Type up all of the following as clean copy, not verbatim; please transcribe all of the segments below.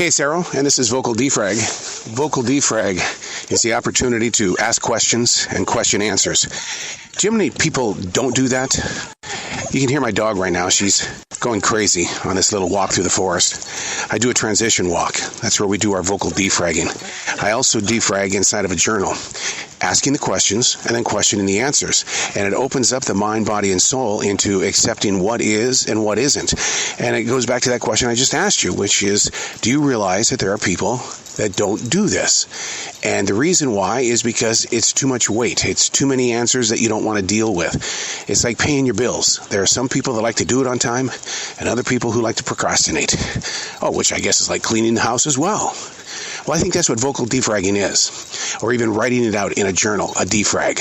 Hey, Sarah, and this is Vocal Defrag. Vocal Defrag is the opportunity to ask questions and question answers. Do you know how many people don't do that? You can hear my dog right now. She's going crazy on this little walk through the forest. I do a transition walk. That's where we do our vocal defragging. I also defrag inside of a journal, asking the questions and then questioning the answers. And it opens up the mind, body, and soul into accepting what is and what isn't. And it goes back to that question I just asked you, which is, do you realize that there are people that don't do this? And the reason why is because it's too much weight. It's too many answers that you don't want to deal with. It's like paying your bills. There are some people that like to do it on time and other people who like to procrastinate. Oh, which I guess is like cleaning the house as well. Well, I think that's what vocal defragging is, or even writing it out in a journal, a defrag.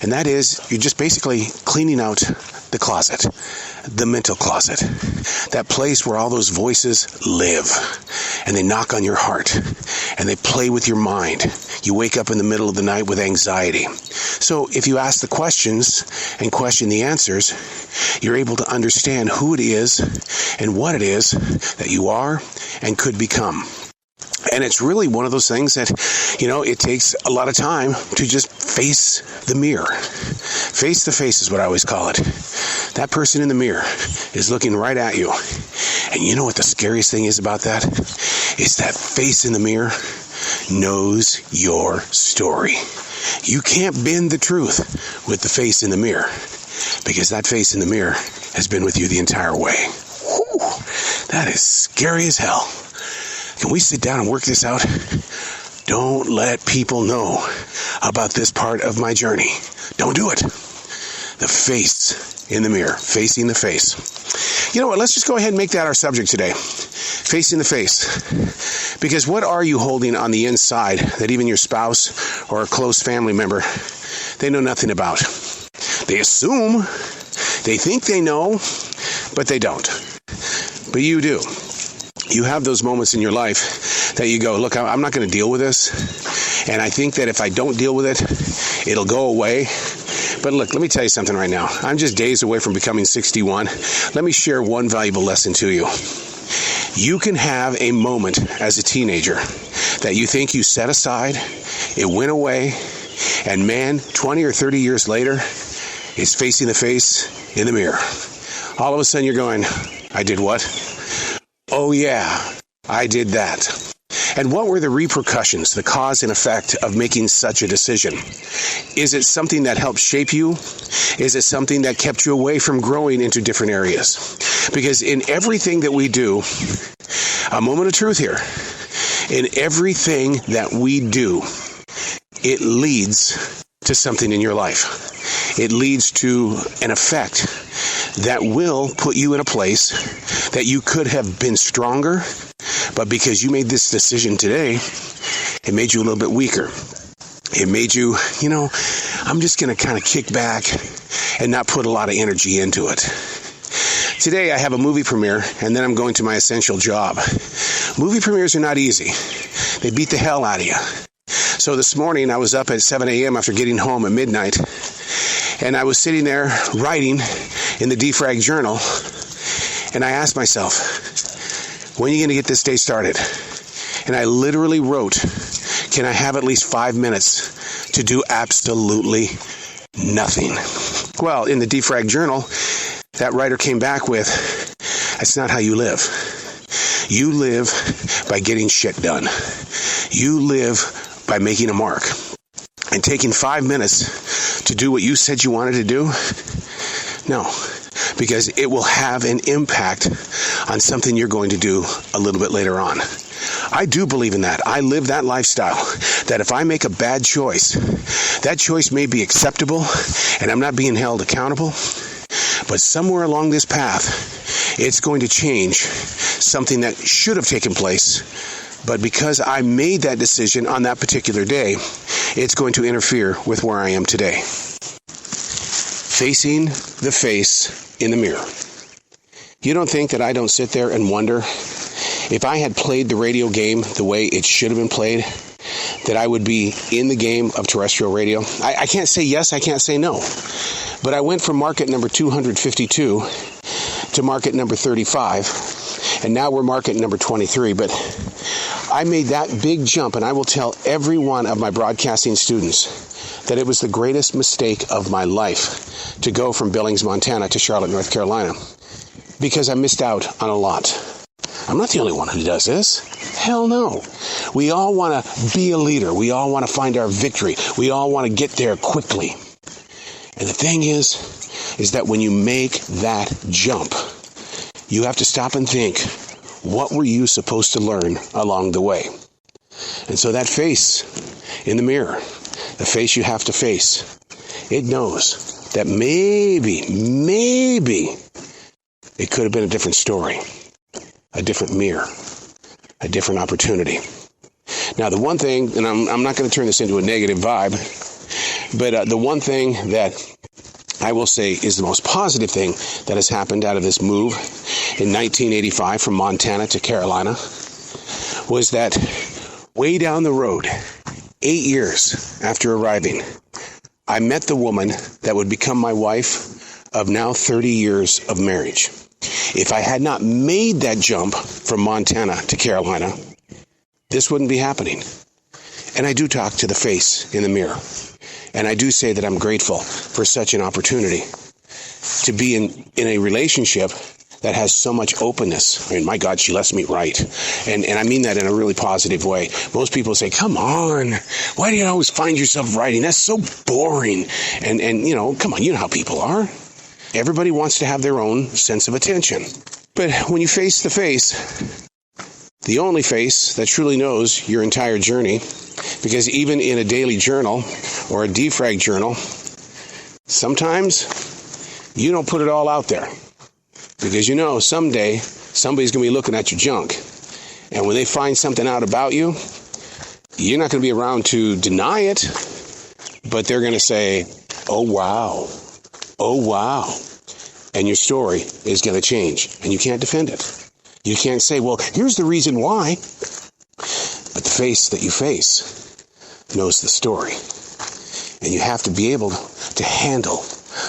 And that is, you're just basically cleaning out the closet, the mental closet, that place where all those voices live, and they knock on your heart, and they play with your mind. You wake up in the middle of the night with anxiety. So if you ask the questions and question the answers, you're able to understand who it is and what it is that you are and could become. And it's really one of those things that, it takes a lot of time to just face the mirror. Face the face is what I always call it. That person in the mirror is looking right at you. And you know what the scariest thing is about that? Is that face in the mirror knows your story. You can't bend the truth with the face in the mirror, because that face in the mirror has been with you the entire way. Whew, that is scary as hell. Can we sit down and work this out? Don't let people know about this part of my journey. Don't do it. The face in the mirror, facing the face. You know what? Let's just go ahead and make that our subject today. Facing the face. Because what are you holding on the inside that even your spouse or a close family member, they know nothing about? They assume, they think they know, but they don't. But you do. You have those moments in your life that you go, look, I'm not going to deal with this. And I think that if I don't deal with it, it'll go away. But look, let me tell you something right now. I'm just days away from becoming 61. Let me share one valuable lesson to you. You can have a moment as a teenager that you think you set aside, it went away, and man, 20 or 30 years later, is facing the face in the mirror. All of a sudden you're going, I did what? Oh yeah, I did that. And what were the repercussions, the cause and effect of making such a decision? Is it something that helped shape you? Is it something that kept you away from growing into different areas? Because in everything that we do, a moment of truth here, in everything that we do, it leads to something in your life. It leads to an effect that will put you in a place that you could have been stronger, but because you made this decision today, it made you a little bit weaker. It made you, I'm just going to kind of kick back and not put a lot of energy into it. Today I have a movie premiere, and then I'm going to my essential job. Movie premieres are not easy. They beat the hell out of you. So this morning I was up at 7 a.m. after getting home at midnight, and I was sitting there writing in the Defrag journal, and I asked myself, when are you going to get this day started? And I literally wrote, can I have at least 5 minutes to do absolutely nothing? Well, in the Defrag journal, that writer came back with, that's not how you live. You live by getting shit done. You live by making a mark. And taking 5 minutes to do what you said you wanted to do? No, because it will have an impact on something you're going to do a little bit later on. I do believe in that. I live that lifestyle, that if I make a bad choice, that choice may be acceptable and I'm not being held accountable, but somewhere along this path, it's going to change something that should have taken place. But because I made that decision on that particular day, it's going to interfere with where I am today. Facing the face in the mirror. You don't think that I don't sit there and wonder if I had played the radio game the way it should have been played, that I would be in the game of terrestrial radio? I can't say yes, I can't say no. But I went from market number 252 to market number 35, And now we're market number 23. But I made that big jump, and I will tell every one of my broadcasting students that it was the greatest mistake of my life to go from Billings, Montana to Charlotte, North Carolina, because I missed out on a lot. I'm not the only one who does this. Hell no. We all want to be a leader. We all want to find our victory. We all want to get there quickly. And the thing is that when you make that jump, you have to stop and think, what were you supposed to learn along the way? And so that face in the mirror, the face you have to face, it knows that maybe it could have been a different story, a different mirror, a different opportunity. Now, the one thing, and I'm not going to turn this into a negative vibe, but the one thing that I will say is the most positive thing that has happened out of this move in 1985 from Montana to Carolina was that way down the road, 8 years after arriving, I met the woman that would become my wife of now 30 years of marriage. If I had not made that jump from Montana to Carolina, this wouldn't be happening. And I do talk to the face in the mirror. And I do say that I'm grateful for such an opportunity to be in a relationship that has so much openness. I mean, my God, she lets me write. And I mean that in a really positive way. Most people say, come on, why do you always find yourself writing? That's so boring. And you know, come on, you know how people are. Everybody wants to have their own sense of attention. But when you face the face, the only face that truly knows your entire journey, because even in a daily journal or a defrag journal, sometimes you don't put it all out there. Because you know someday somebody's going to be looking at your junk. And when they find something out about you, you're not going to be around to deny it, but they're going to say, oh wow, and your story is going to change, and you can't defend it. You can't say, well, here's the reason why. But the face that you face knows the story. And you have to be able to handle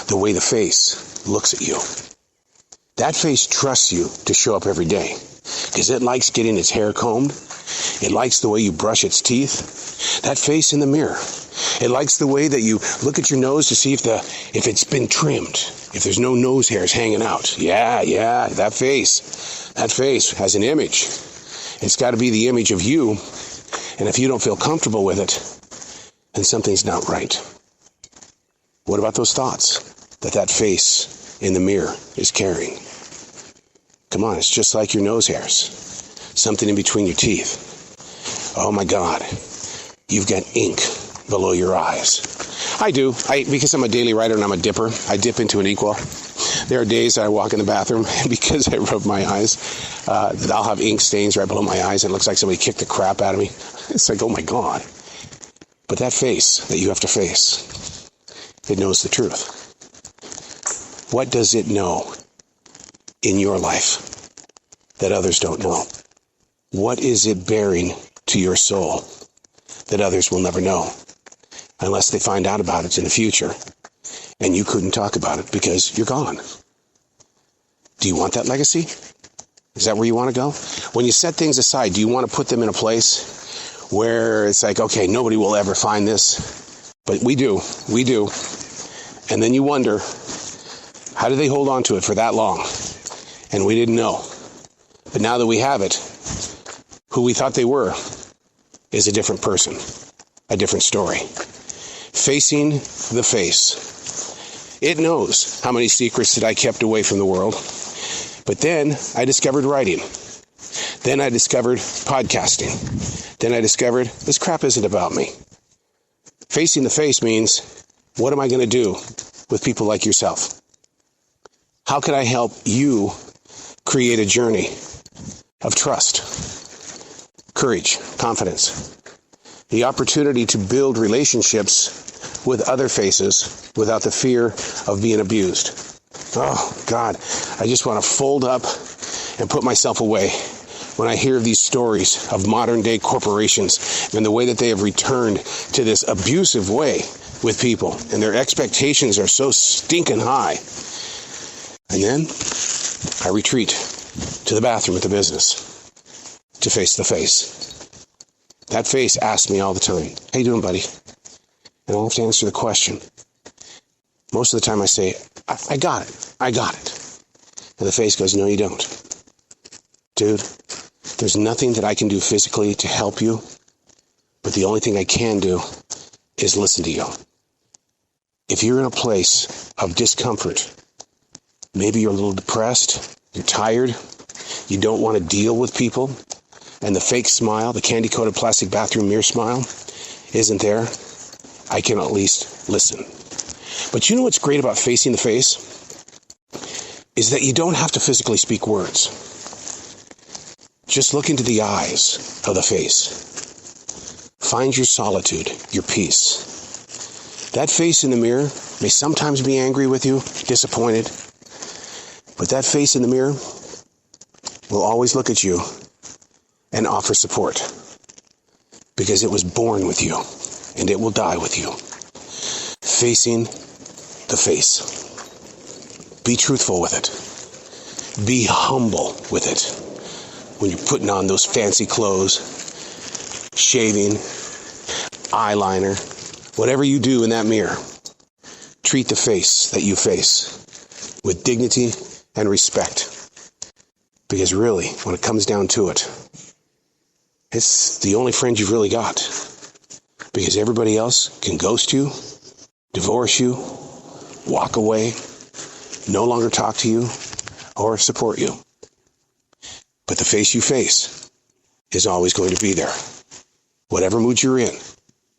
the way the face looks at you. That face trusts you to show up every day because it likes getting its hair combed. It likes the way you brush its teeth. That face in the mirror, it likes the way that you look at your nose to see if it's been trimmed, if there's no nose hairs hanging out. Yeah, that face has an image. It's got to be the image of you. And if you don't feel comfortable with it, then something's not right. What about those thoughts that face in the mirror is carrying? Come on, it's just like your nose hairs. Something in between your teeth. Oh my God, you've got ink below your eyes. I do, because I'm a daily writer and I'm a dipper. I dip into an inkwell. There are days that I walk in the bathroom and because I rub my eyes, I'll have ink stains right below my eyes and it looks like somebody kicked the crap out of me. It's like, oh my God. But that face that you have to face, it knows the truth. What does it know in your life that others don't know? What is it bearing to your soul that others will never know unless they find out about it in the future and you couldn't talk about it because you're gone? Do you want that legacy? Is that where you want to go? When you set things aside, do you want to put them in a place where it's like, okay, nobody will ever find this, but we do. And then you wonder, how did they hold on to it for that long? And we didn't know. But now that we have it, who we thought they were is a different person, a different story. Facing the face. It knows how many secrets that I kept away from the world. But then I discovered writing. Then I discovered podcasting. Then I discovered this crap isn't about me. Facing the face means, what am I going to do with people like yourself? How can I help you create a journey of trust, courage, confidence, the opportunity to build relationships with other faces without the fear of being abused? Oh, God, I just want to fold up and put myself away when I hear these stories of modern-day corporations and the way that they have returned to this abusive way with people, and their expectations are so stinking high. And then I retreat. to the bathroom at the business to face the face. That face asks me all the time, how you doing, buddy? And I'll have to answer the question. Most of the time I say, I got it. And the face goes, no, you don't. Dude, there's nothing that I can do physically to help you, but the only thing I can do is listen to you. If you're in a place of discomfort, maybe you're a little depressed, you're tired, you don't want to deal with people, and the fake smile, the candy-coated plastic bathroom mirror smile, isn't there, I can at least listen. But you know what's great about facing the face? Is that you don't have to physically speak words. Just look into the eyes of the face. Find your solitude, your peace. That face in the mirror may sometimes be angry with you, disappointed, but that face in the mirror will always look at you and offer support, because it was born with you and it will die with you. Facing the face. Be truthful with it. Be humble with it. When you're putting on those fancy clothes, shaving, eyeliner, whatever you do in that mirror, treat the face that you face with dignity and respect. Because really, when it comes down to it, it's the only friend you've really got. Because everybody else can ghost you, divorce you, walk away, no longer talk to you, or support you. But the face you face is always going to be there. Whatever mood you're in,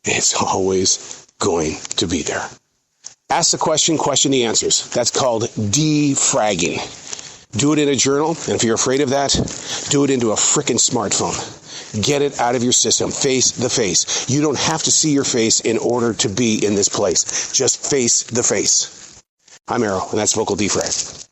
it's always going to be there. Ask the question, question the answers. That's called defragging. Do it in a journal, and if you're afraid of that, do it into a frickin' smartphone. Get it out of your system. Face the face. You don't have to see your face in order to be in this place. Just face the face. I'm Arrow, and that's Vocal Defrag.